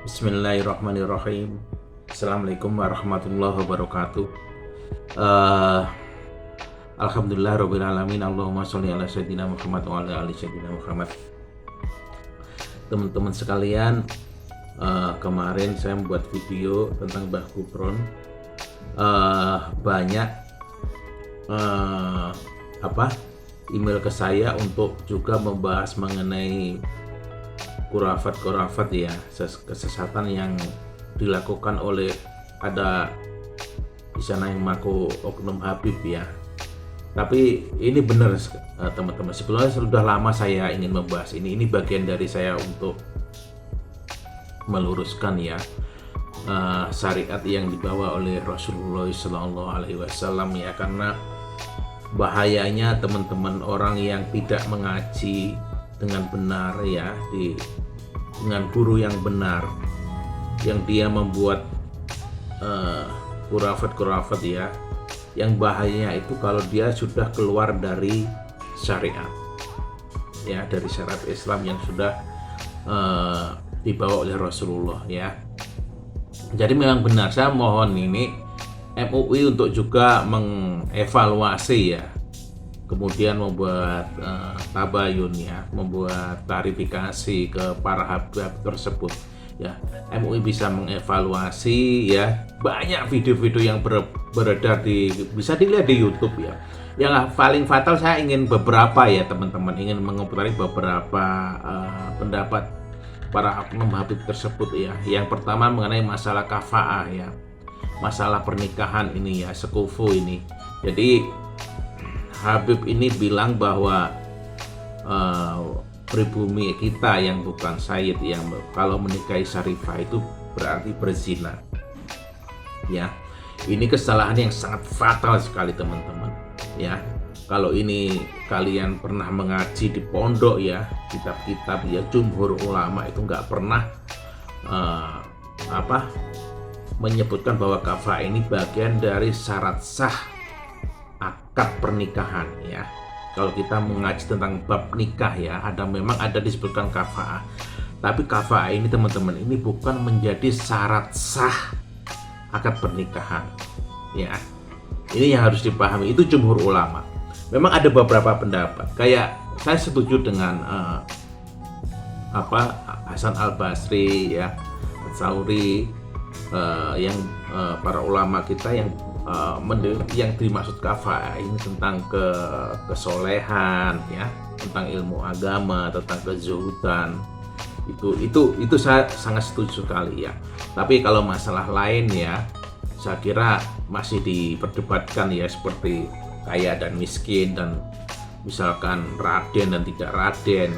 Bismillahirrahmanirrahim. Assalamualaikum warahmatullahi wabarakatuh. Eh, Alhamdulillah Rabbil Alamin. Allahumma sholli ala sayyidina Muhammad wa ala ali sayyidina Muhammad. Teman-teman sekalian, kemarin saya membuat video tentang Mbah Gufron. Banyak email ke saya untuk juga membahas mengenai kurafat ya, kesesatan yang dilakukan oleh ada di sana yang mengaku oknum Habib ya. Tapi ini benar teman-teman, sebelumnya sudah lama saya ingin membahas ini bagian dari saya untuk meluruskan ya syariat yang dibawa oleh Rasulullah SAW ya, karena bahayanya teman-teman orang yang tidak mengaji dengan benar ya, dengan guru yang benar, yang dia membuat kurafat ya, yang bahayanya itu kalau dia sudah keluar dari syariat ya, dari syariat Islam yang sudah dibawa oleh Rasulullah ya. Jadi memang benar, saya mohon ini MUI untuk juga mengevaluasi ya, kemudian membuat tabayun ya, membuat klarifikasi ke para habib tersebut ya. MUI bisa mengevaluasi ya, banyak video-video yang beredar bisa dilihat di YouTube ya. Yang paling fatal, saya ingin beberapa ya teman-teman, ingin mengutarakan beberapa pendapat para oknum habib tersebut ya. Yang pertama mengenai masalah kafa'ah ya, masalah pernikahan ini ya, sekufu ini. Jadi Habib ini bilang bahwa pribumi kita yang bukan Sayyid yang kalau menikahi Syarifah itu berarti berzina ya. Ini kesalahan yang sangat fatal sekali teman-teman ya. Kalau ini kalian pernah mengaji di pondok ya, kitab-kitab ya, jumhur ulama itu nggak pernah menyebutkan bahwa kafah ini bagian dari syarat sah akad pernikahan ya. Kalau kita mengaji tentang bab nikah ya, memang ada disebutkan kafa'ah. Tapi kafa'ah ini teman-teman, ini bukan menjadi syarat sah akad pernikahan ya. Ini yang harus dipahami, itu jumhur ulama. Memang ada beberapa pendapat, kayak saya setuju dengan Hasan Al-Basri ya, Sauri, yang para ulama kita yang dimaksud kafa'ah ini tentang kesolehan ya, tentang ilmu agama, tentang kezuhudan, itu saya sangat setuju sekali ya. Tapi kalau masalah lain ya, saya kira masih diperdebatkan ya, seperti kaya dan miskin, dan misalkan raden dan tidak raden,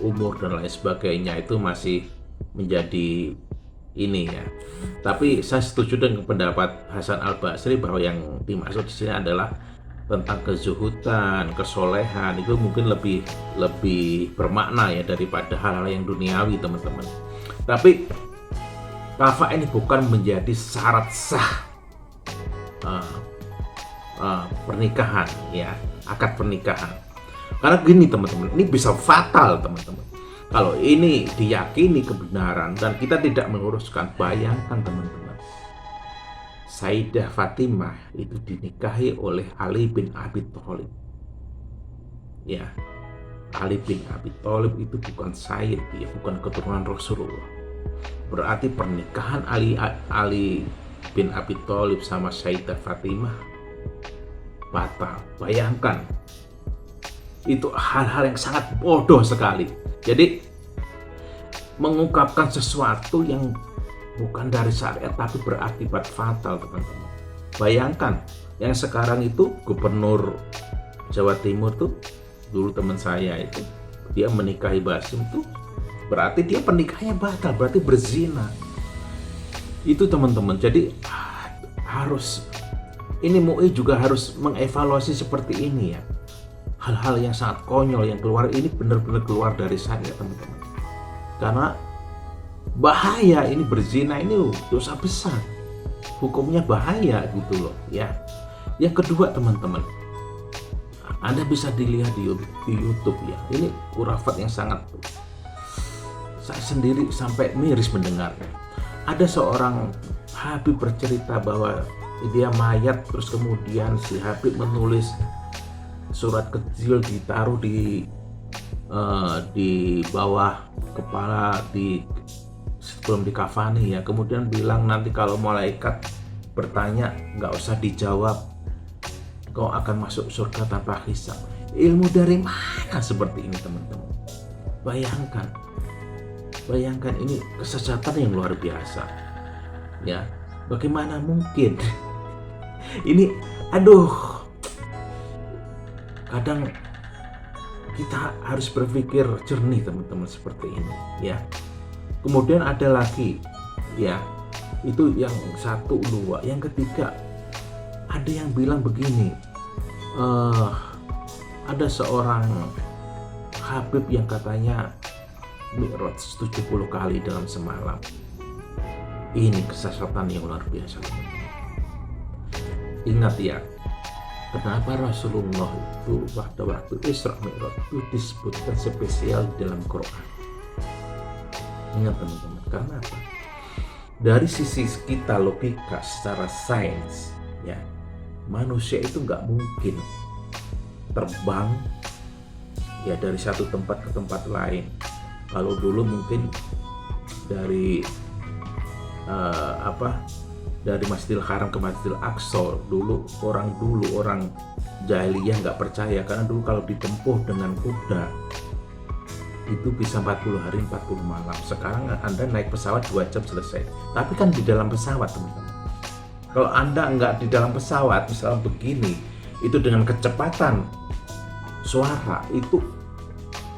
umur dan lain sebagainya, itu masih menjadi ini ya. Tapi saya setuju dengan pendapat Hasan Al-Basri bahwa yang dimaksud di sini adalah tentang kezuhudan, kesolehan, itu mungkin lebih bermakna ya daripada hal-hal yang duniawi teman-teman. Tapi kafah ini bukan menjadi syarat sah pernikahan ya, akad pernikahan. Karena gini teman-teman, ini bisa fatal teman-teman. Kalau ini diyakini kebenaran dan kita tidak meluruskan, bayangkan teman-teman, Sayyidah Fatimah itu dinikahi oleh Ali bin Abi Thalib ya. Ali bin Abi Thalib itu bukan Sayyid ya, bukan keturunan Rasulullah. Berarti pernikahan Ali bin Abi Thalib sama Sayyidah Fatimah batal. Bayangkan, itu hal-hal yang sangat bodoh sekali. Jadi mengungkapkan sesuatu yang bukan dari syariat tapi berakibat fatal teman-teman. Bayangkan, yang sekarang itu gubernur Jawa Timur tuh, dulu teman saya itu, dia menikahi Basim tuh, berarti dia pernikahannya batal, berarti berzina. Itu teman-teman. Jadi ini MUI juga harus mengevaluasi seperti ini ya. Hal-hal yang sangat konyol yang keluar ini benar-benar keluar dari syariat teman-teman. Karena bahaya, ini berzina ini dosa besar, hukumnya bahaya gitu loh ya. Yang kedua teman-teman, Anda bisa dilihat di YouTube ya, ini kurafat yang sangat, saya sendiri sampai miris mendengarnya. Ada seorang Habib bercerita bahwa dia mayat, terus kemudian si Habib menulis surat kecil ditaruh di bawah kepala sebelum dikafani ya, kemudian bilang nanti kalau malaikat bertanya nggak usah dijawab, kau akan masuk surga tanpa hisab. Ilmu dari mana seperti ini teman-teman? Bayangkan ini kesesatan yang luar biasa ya. Bagaimana mungkin ini, kadang kita harus berpikir jernih teman-teman seperti ini ya. Kemudian ada lagi ya, itu yang satu, dua. Yang ketiga, ada yang bilang begini, ada seorang Habib yang katanya mi'raj 70 kali dalam semalam. Ini kesesatan yang luar biasa teman-teman. Ingat ya, kenapa Rasulullah itu pada waktu Isra Mi'raj itu disebutkan spesial di dalam Quran. Ingat teman-teman, karena apa? Dari sisi kita logika secara sains ya, manusia itu nggak mungkin terbang ya dari satu tempat ke tempat lain. Kalau dulu mungkin dari dari Masjidil Haram ke Masjidil Aqsa, orang jahiliyah nggak percaya, karena dulu kalau ditempuh dengan kuda itu bisa 40 hari 40 malam. Sekarang Anda naik pesawat 2 jam selesai, tapi kan di dalam pesawat teman-teman. Kalau Anda nggak di dalam pesawat misalnya begini, itu dengan kecepatan suara itu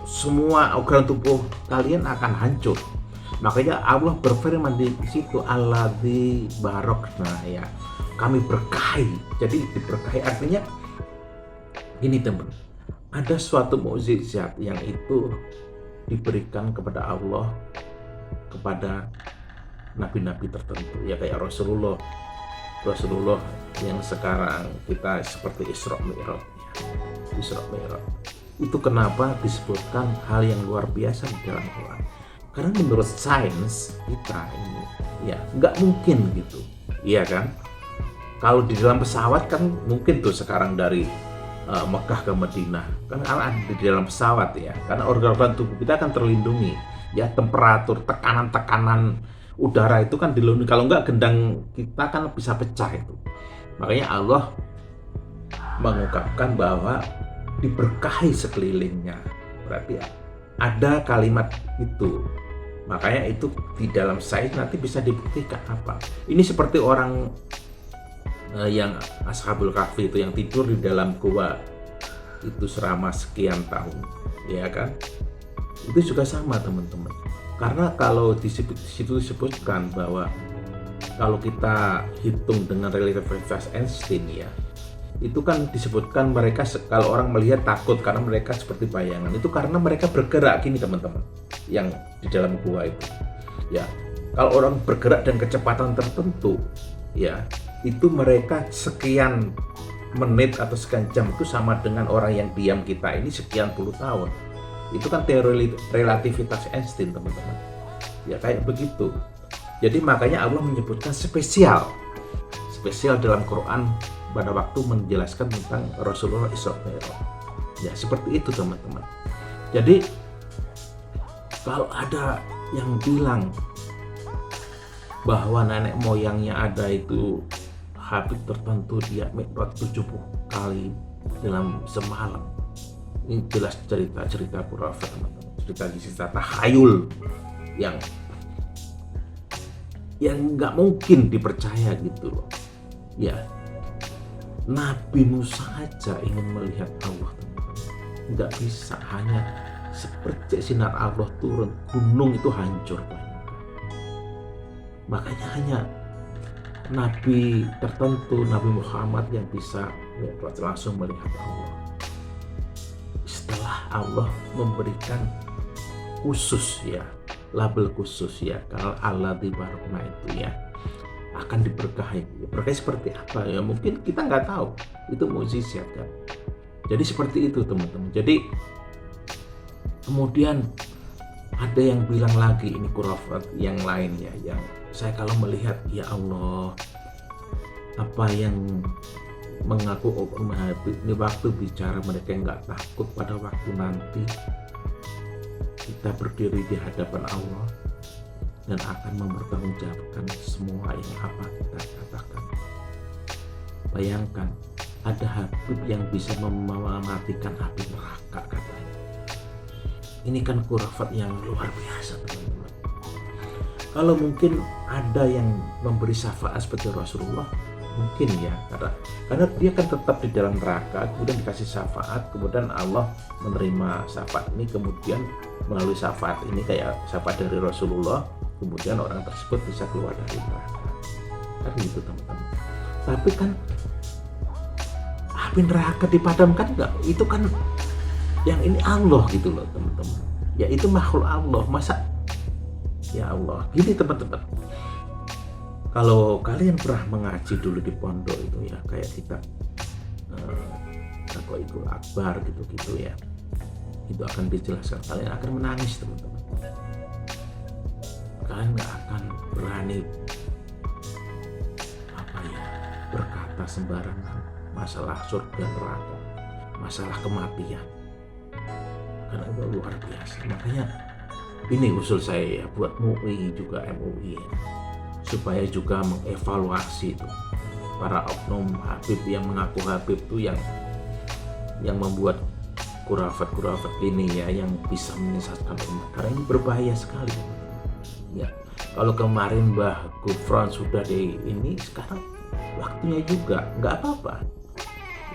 semua organ tubuh kalian akan hancur. Makanya Allah berfirman di situ, alladzi barakna ya, kami berkahi. Jadi diberkahi artinya gini teman, ada suatu mukjizat yang itu diberikan kepada Allah kepada nabi-nabi tertentu ya, kayak Rasulullah yang sekarang kita seperti Isra Mi'raj. Itu kenapa disebutkan hal yang luar biasa di dalam Quran? Karena menurut sains kita ini ya nggak mungkin gitu, iya kan? Kalau di dalam pesawat kan mungkin tuh sekarang dari Mekah ke Madinah kan ada di dalam pesawat ya, karena organ-organ tubuh kita akan terlindungi ya, temperatur, tekanan udara itu kan dilindungi. Kalau nggak gendang kita kan bisa pecah itu. Makanya Allah mengungkapkan bahwa diberkahi sekelilingnya, berarti ada kalimat itu. Makanya itu di dalam sains nanti bisa dibuktikan apa. Ini seperti orang yang Ashabul Kahfi itu yang tidur di dalam gua itu selama sekian tahun, ya kan? Itu juga sama teman-teman. Karena kalau di situ disebutkan bahwa kalau kita hitung dengan relativitas Einstein ya, itu kan disebutkan mereka kalau orang melihat takut karena mereka seperti bayangan. Itu karena mereka bergerak gini teman-teman, yang di dalam gua itu ya. Kalau orang bergerak dengan kecepatan tertentu ya, itu mereka sekian menit atau sekian jam itu sama dengan orang yang diam kita ini sekian puluh tahun. Itu kan teori relativitas Einstein teman-teman ya, kayak begitu. Jadi makanya Allah menyebutkan spesial dalam Quran pada waktu menjelaskan tentang Rasulullah Isra Mi'raj. Ya seperti itu teman-teman. Jadi kalau ada yang bilang bahwa nenek moyangnya ada itu Habib tertentu dia mi'raj 70 kali dalam semalam, ini jelas cerita khurafat teman-teman, cerita tahayul yang nggak mungkin dipercaya gitu loh ya. Nabi Musa aja ingin melihat Allah teman-teman, nggak bisa, hanya seperti sinar Allah turun, gunung itu hancur. Makanya hanya Nabi tertentu, Nabi Muhammad yang bisa langsung melihat Allah. Setelah Allah memberikan khusus ya, label khusus ya, kalau Allah di barakna itu ya akan diberkahi. Berkahi seperti apa ya? Mungkin kita nggak tahu. Itu mukjizat kan. Jadi seperti itu teman-teman. Jadi kemudian Ada yang bilang lagi ini khurafat yang lainnya, yang saya kalau melihat, ya Allah, apa yang mengaku Oknum Habib ini waktu bicara mereka nggak takut pada waktu nanti kita berdiri di hadapan Allah dan akan mempertanggungjawabkan semua yang apa kita katakan. Bayangkan ada Habib yang bisa mematikan api neraka katanya. Ini kan khurafat yang luar biasa, teman-teman. Kalau mungkin ada yang memberi syafaat seperti Rasulullah, mungkin ya, karena dia kan tetap di dalam neraka, kemudian dikasih syafaat, kemudian Allah menerima syafaat ini, kemudian melalui syafaat ini kayak syafaat dari Rasulullah, kemudian orang tersebut bisa keluar dari neraka. Kan gitu, teman-teman. Tapi kan api neraka dipadamkan enggak? Itu kan yang ini Allah gitu loh, teman-teman. Ya itu makhluk Allah, masa ya Allah. Gini, teman-teman. Kalau kalian pernah mengaji dulu di pondok itu ya, kayak kita Taqwaul Akbar gitu ya, itu akan dijelaskan, kalian akan menangis, teman-teman. Kalian nggak akan berani berkata sembarangan masalah surga neraka, masalah kematian, karena itu luar biasa. Makanya ini usul saya ya, buat MUI juga MUI ya, supaya juga mengevaluasi itu para oknum Habib yang mengaku Habib itu yang membuat khurafat ini ya, yang bisa menyesatkan umat, karena ini berbahaya sekali ya. Kalau kemarin Mbah Gufron sudah di ini, sekarang waktunya juga, nggak apa-apa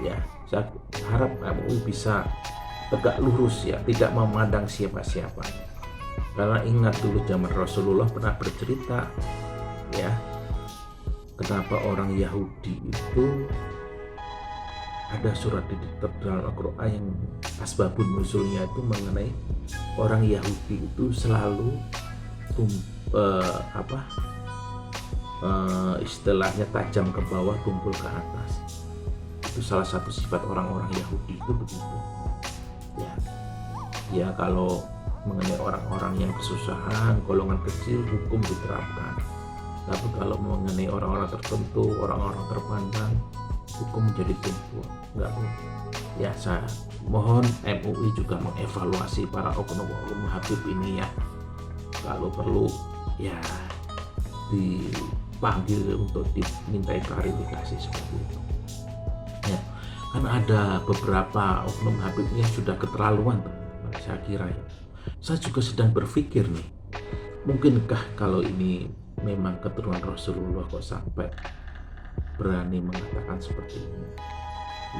ya. Saya harap MUI bisa tegak lurus ya, tidak memandang siapa-siapa, karena ingat dulu zaman Rasulullah pernah bercerita ya, kenapa orang Yahudi itu ada surat di dalam Al-Quran yang asbabun nuzulnya itu mengenai orang Yahudi itu selalu istilahnya tajam ke bawah, tumpul ke atas. Itu salah satu sifat orang-orang Yahudi itu begitu ya. Kalau mengenai orang-orang yang kesusahan, golongan kecil, hukum diterapkan. Tapi kalau mengenai orang-orang tertentu, orang-orang terpandang, hukum menjadi tumpul. Enggak boleh ya. Saya mohon MUI juga mengevaluasi para oknum Habib ini ya. Kalau perlu ya dipanggil untuk dimintai klarifikasi seperti itu ya. Kan ada beberapa oknum Habib yang sudah keterlaluan, teman-teman, saya kira ya. Saya juga sedang berpikir nih, mungkinkah kalau ini memang keturunan Rasulullah kok sampai berani mengatakan seperti ini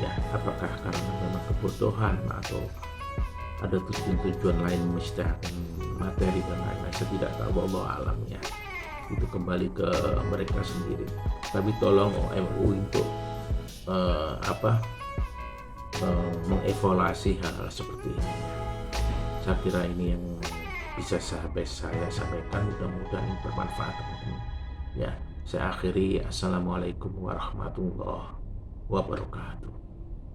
ya? Apakah karena memang kebodohan atau ada tujuan lain, menistihadkan materi dan lain-lain? Saya tidak tahu, wallahu alam ya. Itu kembali ke mereka sendiri. Tapi tolong MUI untuk mengevaluasi hal-hal seperti ini. Saya kira ini yang bisa saya sampaikan, mudah-mudahan ini bermanfaat, teman-teman ya. Saya akhiri, assalamualaikum warahmatullahi wabarakatuh.